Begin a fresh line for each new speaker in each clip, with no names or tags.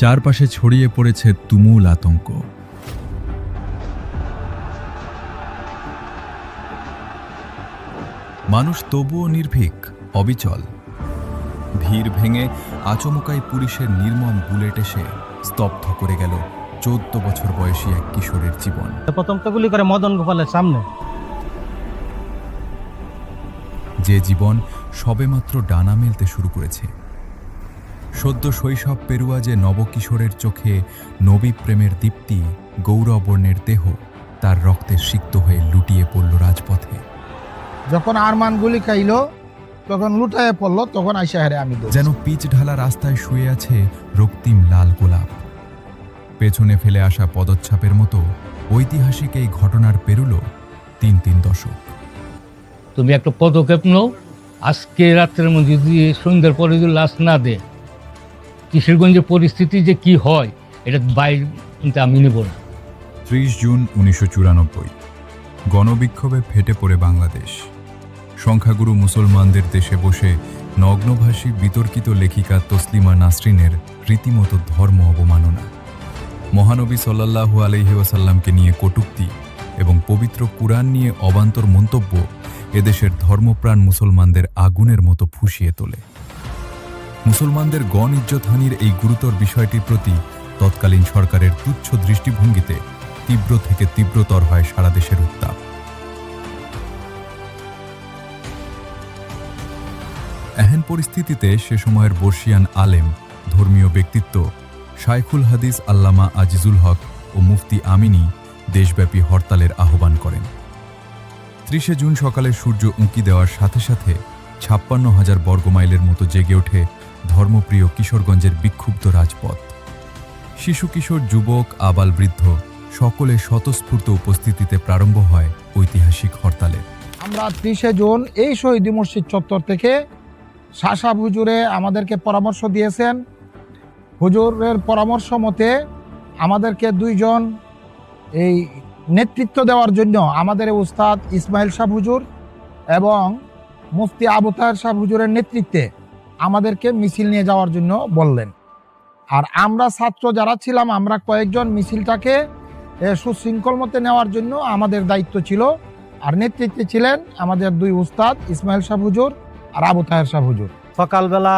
চারপাশে ছড়িয়ে পড়েছে তুমুল আতঙ্ক। মানুষ তবুও নির্ভীক, অবিচল। ভিড় ভেঙে আচমকাই পুলিশের নির্মম বুলেট এসে স্তব্ধ করে গেল 14 বছর বয়সী এক কিশোরের জীবন।
প্রথম তো গুলি করে মদন গোপালের সামনে।
যে জীবন সবেমাত্র ডানা মেলতে শুরু করেছে। সদ্য শৈশব পেরুয়া যে নবকিশোরের চোখে নবী প্রেমের দীপ্তি, গৌরবর্ণের দেহ তার রক্তে সিক্ত হয়ে লুটিয়ে পড়ল রাজপথে।
যখন আরমান গুলি খাইল তখন লুটায় পড়লো, তখন আইসা হারে আমি
যেন পিচ ঢালা রাস্তায় শুয়ে আছে রক্তিম লাল গোলাপ। পেছনে ফেলে আসা পদচ্ছাপের মতো ঐতিহাসিক এই ঘটনার পেরুল 3 দশক।
তুমি একটা পদক্ষেপ নাও, আজকে রাত্রের মধ্যে যদি সন্ধ্যার পরে যদি লাশ না দে, কিশোরগঞ্জের পরিস্থিতি যে কি হয় এটা বাইরে কিন্তু আমি নেব না।
30 জুন 1994 গণবিক্ষোভে ফেটে পড়ে বাংলাদেশ। সংখ্যাগুরু মুসলমানদের দেশে বসে নগ্নভাষী বিতর্কিত লেখিকা তসলিমা নাসরিনের রীতিমতো ধর্ম অবমাননা, মহানবী সাল্লাল্লাহু আলাইহি ওয়াসাল্লামকে নিয়ে কটূক্তি এবং পবিত্র কুরআন নিয়ে অবান্তর মন্তব্য এদেশের ধর্মপ্রাণ মুসলমানদের আগুনের মতো ফুঁসিয়ে তোলে। মুসলমানদের গণ ইজ্জতহানির এই গুরুতর বিষয়টির প্রতি তৎকালীন সরকারের তুচ্ছ দৃষ্টিভঙ্গিতে তীব্র থেকে তীব্রতর হয় সারা দেশের উত্তাপ। এহেন পরিস্থিতিতে সে সময়ের বর্ষিয়ান আলেম, ধর্মীয় ব্যক্তিত্ব শায়খুল হাদিস আল্লামা আজিজুল হক ও মুফতি আমিনী দেশব্যাপী হরতালের আহ্বান করেন। 30 জুন সকালে সূর্য উঁকি দেওয়ার সাথে সাথে 56,000 বর্গমাইলের মতো জেগে ওঠে ধর্মপ্রিয় কিশোরগঞ্জের বিক্ষুব্ধ রাজপথ। শিশু কিশোর, যুবক, আবাল বৃদ্ধ সকলে স্বতঃস্ফূর্ত উপস্থিতিতে প্রারম্ভ হয় ঐতিহাসিক হরতালের।
আমরা 30 জুন এই শহীদ মসজিদ চত্বর থেকে শাসাব হুজুরে আমাদেরকে পরামর্শ দিয়েছেন। হুজুরের পরামর্শ মতে আমাদেরকে 2 জন এই নেতৃত্ব দেওয়ার জন্য আমাদের উস্তাদ ইসমাইল সাহেব হুজুর এবং মুফতি আবু তাহের সাহেব হুজুরের নেতৃত্বে আমাদেরকে মিছিল নিয়ে যাওয়ার জন্য বললেন। আর আমরা ছাত্র যারা ছিলাম, আমরা কয়েকজন মিছিলটাকে সুশৃঙ্খল মতে নেওয়ার জন্য আমাদের দায়িত্ব ছিল। আর নেতৃত্বে ছিলেন আমাদের 2 উস্তাদ ইসমাইল সাহেব হুজুর আর আবু তাহের সাহেব হুজুর।
সকালবেলা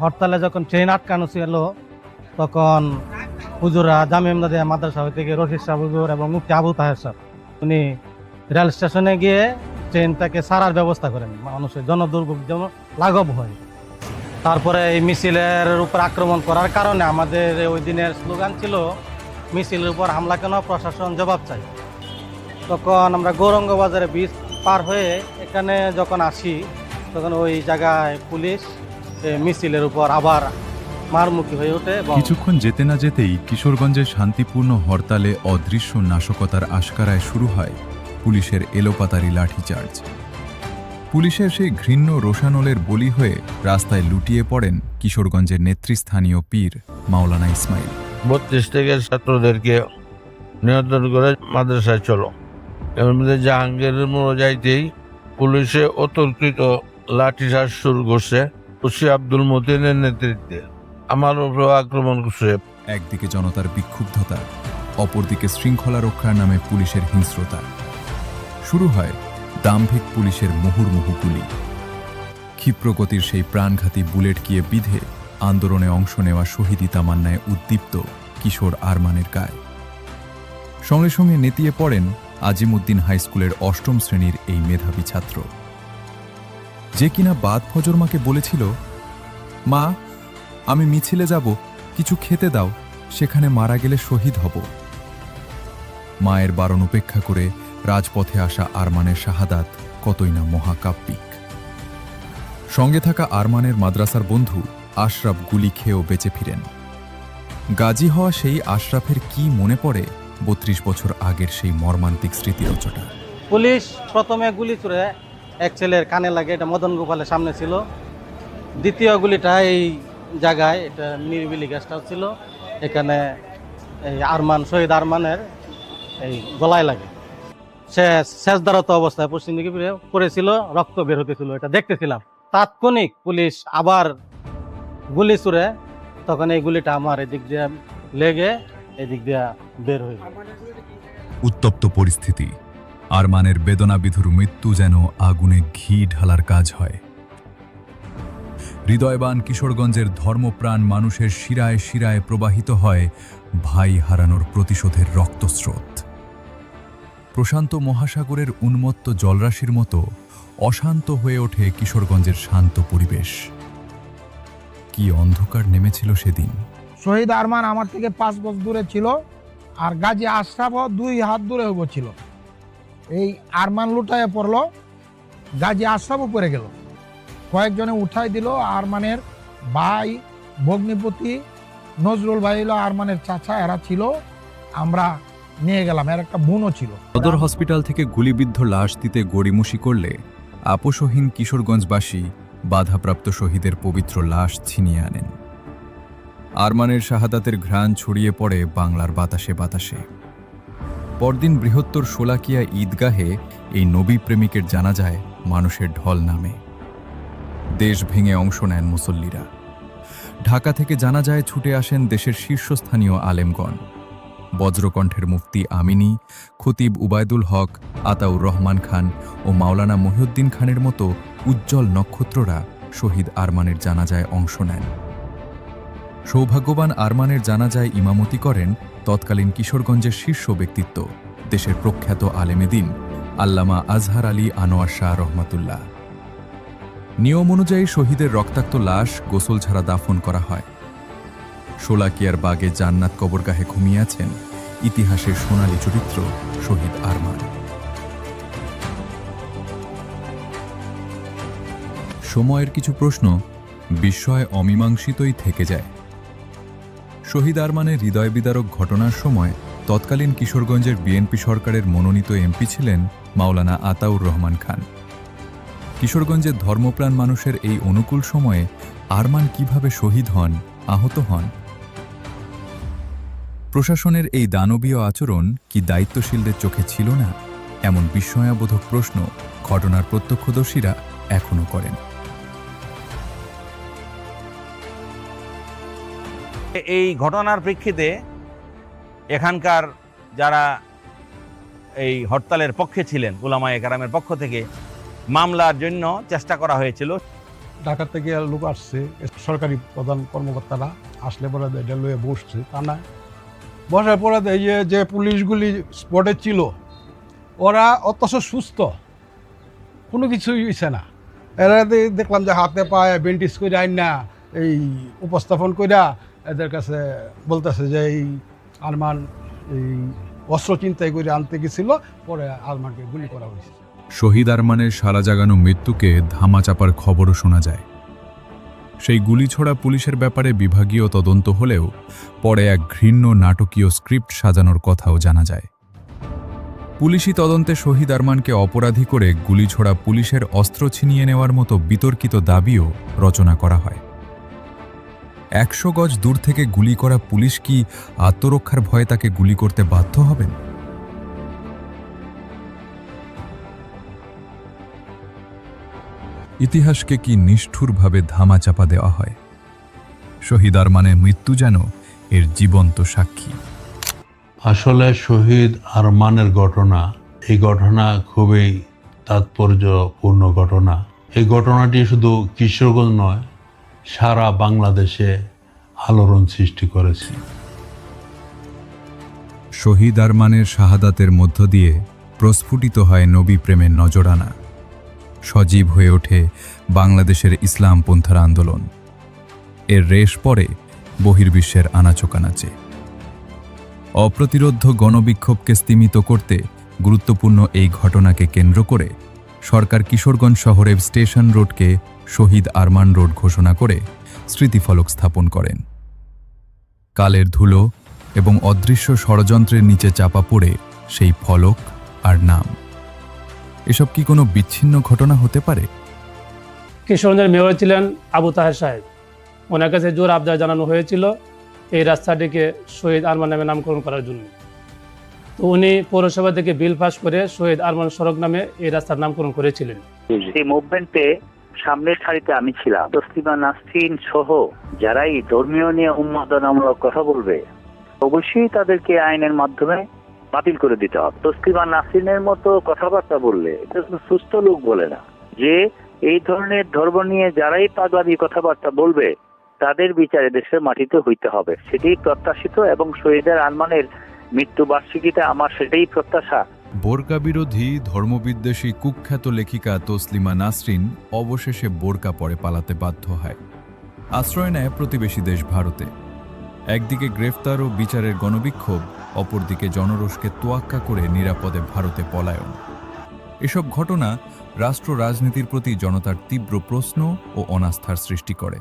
হরতালে যখন ট্রেন আটকানো ছিল তখন হুজুরা জামে ইমদাদিয়া মাদ্রাসা থেকে রশিদ সাহেব হুজুর এবং মুফতি আবু তাহের সাহেব উনি রেল স্টেশনে গিয়ে ট্রেনটাকে ছাড়ার ব্যবস্থা করেন, মানুষের জনদুর্ভোগ যেন লাঘব হয়। তারপরে এই মিছিলের উপর আক্রমণ করার কারণে আমাদের ওই দিনের স্লোগান ছিল, মিছিলের উপর হামলা কেন, প্রশাসন জবাব চাই। তখন আমরা গৌরঙ্গ বাজারে ব্রিজ পার হয়ে এখানে যখন আসি তখন ওই জায়গায় পুলিশ মিছিলের উপর আবার মারমুখী হয়ে ওঠে।
কিছুক্ষণ যেতে না যেতেই কিশোরগঞ্জের শান্তিপূর্ণ হরতালে অদৃশ্য নাশকতার আশকারায় শুরু হয় পুলিশের এলোপাতারি লাঠিচার্জ। পুলিশের সেই ঘৃণ্য রোষানলের বলি হয়ে রাস্তায় লুটিয়ে পড়েন কিশোরগঞ্জের নেতৃস্থানীয় পীর মাওলানা ইসমাইল।
32 থেকে ছাত্রদেরকে নিয়ন্ত্রণ করে মাদ্রাসায় চলো। এর মধ্যে জাহাঙ্গীরের মোড় যাইতেই পুলিশে অতর্কিত লাঠিচার্জ শুরু করছে ওসি আব্দুল মতিনের নেতৃত্বে। আমার উপরে আক্রমণ করছে।
একদিকে জনতার বিক্ষুব্ধতা, অপরদিকে শৃঙ্খলা রক্ষার নামে পুলিশের হিংস্রতা। শুরু হয় দাম্ভিক পুলিশের মুহুর্মুহু গুলি। ক্ষিপ্রগতির সেই প্রাণঘাতী বুলেট গিয়ে বিধে আন্দোলনে অংশ নেওয়া শহীদি তামান্নায় উদ্দীপ্ত কিশোর আরমানের গায়ে। সঙ্গে সঙ্গে নেতিয়ে পড়েন আজিমউদ্দিন হাইস্কুলের 8ম শ্রেণীর এই মেধাবী ছাত্র, যে কিনা বাদ ফজর মাকে বলেছিল, মা আমি মিছিলে যাব, কিছু খেতে দাও, সেখানে মারা গেলে শহীদ হব। মায়ের বারণ উপেক্ষা করে রাজপথে আসা আরমানের শাহাদাত কতই না মহাকাব্যিক। সঙ্গে থাকা আরমানের মাদ্রাসার বন্ধু আশরাফ গুলি খেয়েও বেঁচে ফিরেন। গাজী হওয়া সেই আশরাফের কি মনে পড়ে 32 বছর আগের সেই মর্মান্তিক স্মৃতিরচনা।
পুলিশ প্রথমে গুলি ছুড়ে এক ছেলের কানে লাগে, এটা মদন গোপালের সামনে ছিল। দ্বিতীয় গুলিটা এই জায়গায়, এটা নিরিবিলি গেস্ট হাউস ছিল, এখানে এই আরমান, শহীদ আরমানের এই গলায় লাগে। সে শেষদারত অবস্থায় পশ্চিম দিকে পড়েছিল, রক্ত বের হতেছিল, এটা দেখতেছিলাম। তাৎক্ষণিক পুলিশ আবার গুলি ছুড়ে তখন এই গুলিটা আমার এদিক দিয়ে লেগে এদিক দিয়ে বের হয়ে যায়।
উত্তপ্ত পরিস্থিতি, আরমানের বেদনাবিধুর মৃত্যু যেন আগুনে ঘি ঢালার কাজ হয়। হৃদয়বান কিশোরগঞ্জের ধর্মপ্রাণ মানুষের শিরায় শিরায় প্রবাহিত হয় ভাই হারানোর প্রতিশোধের রক্তস্রোত। প্রশান্ত মহাসাগরের উন্মত্ত জলরাশির মতো অশান্ত হয়ে ওঠে কিশোরগঞ্জের শান্ত পরিবেশ। কি অন্ধকার নেমেছিল সেদিন।
শহীদ আরমান আমার থেকে 5 গজ দূরে ছিল, আর গাজী আশরাফও 2 হাত দূরে ছিল। এই আরমান লুটায় পড়লো, গাজী আশরাফও পড়ে গেল। কয়েকজনে উঠাই দিল। আরমানের ভাই ভগ্নিপতি নজরুল ভাই হলো আরমানের চাচা, এরা ছিল। আমরা নিয়ে গেলাম, এর একটা বোনও ছিল।
সদর হসপিটাল থেকে গুলিবিদ্ধ লাশ দিতে গড়িমসি করলে আপোষহীন কিশোরগঞ্জবাসী বাধাপ্রাপ্ত শহীদের পবিত্র লাশ ছিনিয়ে আনেন। আরমানের শাহাদাতের ঘ্রাণ ছড়িয়ে পড়ে বাংলার বাতাসে বাতাসে। পরদিন বৃহত্তর শোলাকিয়া ঈদগাহে এই নবী প্রেমিকের জানাজায় মানুষের ঢল নামে। দেশ ভেঙে অংশ নেন মুসল্লিরা। ঢাকা থেকে জানাজায় ছুটে আসেন দেশের শীর্ষস্থানীয় আলেমগণ। বজ্রকণ্ঠের মুফতি আমিনী, খতিব উবায়দুল হক, আতাউর রহমান খান ও মাওলানা মহিউদ্দিন খানের মতো উজ্জ্বল নক্ষত্ররা শহীদ আরমানের জানাজায় অংশ নেন। সৌভাগ্যবান আরমানের জানাজায় ইমামতি করেন তৎকালীন কিশোরগঞ্জের শীর্ষ ব্যক্তিত্ব, দেশের প্রখ্যাত আলেমে দ্বীন আল্লামা আজহার আলী আনোয়ার শাহ রহমাতুল্লাহ। নিয়ম অনুযায়ী শহীদের রক্তাক্ত লাশ গোসল ছাড়া দাফন করা হয়। শোলাকিয়ার বাগে জান্নাত কবরগাহে ঘুমিয়ে আছেন ইতিহাসের সোনালী চরিত্র শহীদ আরমান। সময়ের কিছু প্রশ্ন বিস্ময় অমীমাংসিতই থেকে যায়। শহীদ আরমানের হৃদয় বিদারক ঘটনার সময় তৎকালীন কিশোরগঞ্জের বিএনপি সরকারের মনোনীত এমপি ছিলেন মাওলানা আতাউর রহমান খান। কিশোরগঞ্জের ধর্মপ্রাণ মানুষের এই অনুকূল সময়ে আরমান কিভাবে শহীদ হন, আহত হন? প্রশাসনের এই দানবীয় আচরণ কি দায়িত্বশীলদের চোখে ছিল না? এমন বিস্ময়াবোধক প্রশ্ন ঘটনার প্রত্যক্ষদর্শীরা এখনও করেন।
এই ঘটনার প্রেক্ষিতে এখানকার যারা এই হরতালের পক্ষে ছিলেন, উলামায়ে কেরামের পক্ষ থেকে মামলার জন্য চেষ্টা করা হয়েছিল।
ঢাকা থেকে লোক আসছে, সরকারি প্রধান কর্মকর্তারা আসলে পরে এটা লয়ে বসছে, তা না বসার পরে যে পুলিশগুলি স্পটে ছিল, ওরা অথচ সুস্থ, কোনো কিছুই হয়েছে না। এরা দেখলাম যে হাতে পায়ে ব্যান্ডেজ করে আইন না এই উপস্থাপন কইরা এদের কাছে বলতেছে যে এই আরমান এই অস্ত্র চিন্তাই করে আনতে গেছিল, পরে আরমানকে গুলি করা হয়েছে।
শহীদ আরমানের সারা জাগানো মৃত্যুকে ধামাচাপার খবরও শোনা যায়। সেই গুলিছোড়া পুলিশের ব্যাপারে বিভাগীয় তদন্ত হলেও পরে এক ঘৃণ্য নাটকীয় স্ক্রিপ্ট সাজানোর কথাও জানা যায়। পুলিশি তদন্তে শহীদ আরমানকে অপরাধী করে গুলিছোড়া পুলিশের অস্ত্র ছিনিয়ে নেওয়ার মতো বিতর্কিত দাবিও রচনা করা হয়। 100 গজ দূর থেকে গুলি করা পুলিশ কি আত্মরক্ষার ভয়ে তাকে গুলি করতে বাধ্য হবেন? ইতিহাসকে কি নিষ্ঠুরভাবে ধামাচাপা দেওয়া হয়? শহীদ আরমানের মৃত্যু যেন এর জীবন্ত সাক্ষী।
আসলে শহীদ আরমানের ঘটনা, এই ঘটনা খুবই তাৎপর্যপূর্ণ ঘটনা। এই ঘটনাটি শুধু কিশোরগঞ্জ নয়, সারা বাংলাদেশে আলোড়ন সৃষ্টি করেছে।
শহীদ আরমানের শাহাদাতের মধ্য দিয়ে প্রস্ফুটিত হয় নবী প্রেমের নজরানা। সজীব হয়ে ওঠে বাংলাদেশের ইসলামপন্থার আন্দোলন। এর রেশ পড়ে বহির্বিশ্বের আনাচোকানাচে। অপ্রতিরোধ্য গণবিক্ষোভকে স্তিমিত করতে গুরুত্বপূর্ণ এই ঘটনাকে কেন্দ্র করে সরকার কিশোরগঞ্জ শহরের স্টেশন রোডকে শহীদ আরমান রোড ঘোষণা করে স্মৃতিফলক স্থাপন করেন। কালের ধুলো এবং অদৃশ্য ষড়যন্ত্রের নিচে চাপা পড়ে সেই ফলক আর নাম। এসব কি কোনো বিচ্ছিন্ন ঘটনা হতে পারে?
কিশোরগঞ্জের মেয়র ছিলেন আবু তাহের সাহেব। ওনার কাছে জোর আবদার জানানো হয়েছিল এই রাস্তাটিকে শহীদ আরমান নামে নামকরণ করার জন্য। তো উনি পৌরসভা থেকে বিল পাস করে শহীদ আরমান সড়ক নামে এই রাস্তার নামকরণ করেছিলেন।
এই মুভমেন্টে সামনের সারিতে আমি ছিলাম। তসলিমা নাসরিন সহ যারাই ধর্মীয় নিয়ে উন্মাদনামূলক কথা বলবে অবশ্যই তাদেরকে আইনের মাধ্যমে বাতিল করে দিতে হবে। তসলিমা নাসরিনের মতো কথাবার্তা বললে এটা কোনো সুস্থ লোক বলে না, যে এই ধরনের ধর্ম নিয়ে যারাই পাগলামি কথাবার্তা বলবে তাদের বিচারে দেশের মাটিতে হইতে হবে, সেটাই প্রত্যাশিত। এবং শহীদের আরমানের মৃত্যুবার্ষিকীতে আমার সেটাই প্রত্যাশা।
বোরকা বিরোধী ধর্মবিদ্বেষী কুখ্যাত লেখিকা তসলিমা নাসরিন অবশেষে বোরকা পরে পালাতে বাধ্য হয়। আশ্রয় নেয় প্রতিবেশী দেশ ভারতে। একদিকে গ্রেফতার ও বিচারের গণবিক্ষোভ, অপরদিকে জনরোষকে তোয়াক্কা করে নিরাপদে ভারতে পলায়ন। এসব ঘটনা রাষ্ট্র রাজনীতির প্রতি জনতার তীব্র প্রশ্ন ও অনাস্থার সৃষ্টি করে।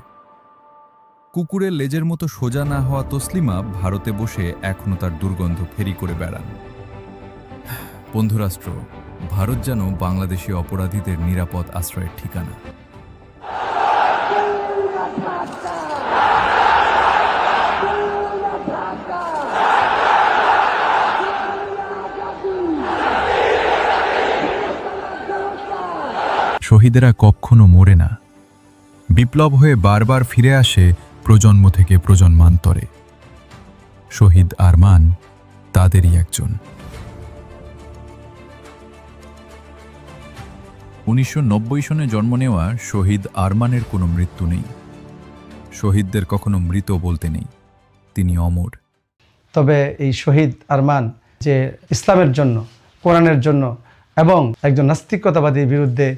কুকুরের লেজের মতো সোজা না হওয়া তসলিমা ভারতে বসে এখনও তার দুর্গন্ধ ফেরি করে বেড়ান। বন্ধুরাষ্ট্র ভারত যেন বাংলাদেশি অপরাধীদের নিরাপদ আশ্রয়ের ঠিকানা। শহীদেরা কখনো মরে না, বিপ্লব হয়ে বারবার ফিরে আসে প্রজন্ম থেকে প্রজন্মান্তরে। শহীদ আরমান তাদেরই একজন। 1990 সনে জন্ম নেওয়া শহীদ আরমানের কোনো মৃত্যু নেই। শহীদদের কখনো মৃত বলতে নেই, তিনি অমর।
তবে এই শহীদ আরমান যে ইসলামের জন্য, কোরআনের জন্য এবং একজন নাস্তিকতাবাদীর বিরুদ্ধে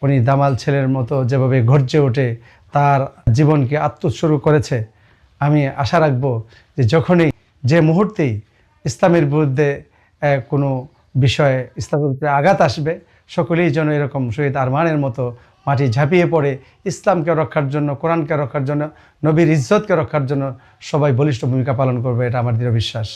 উনি দামাল ছেলের মতো যেভাবে গর্জে ওঠে তার জীবনকে আত্মোৎসর্গ করেছে, আমি আশা রাখব যে যখনই যে মুহূর্তেই ইসলামের বিরুদ্ধে কোনো বিষয়ে ইসলামের বিরুদ্ধে আঘাত আসবে সকলেই যেন এরকম শহীদ আরমানের মতো মাটি ঝাঁপিয়ে পড়ে ইসলামকে রক্ষার জন্য, কোরআনকে রক্ষার জন্য, নবীর ইজ্জতকে রক্ষার জন্য সবাই বলিষ্ঠ ভূমিকা পালন করবে, এটা আমার দৃঢ় বিশ্বাস।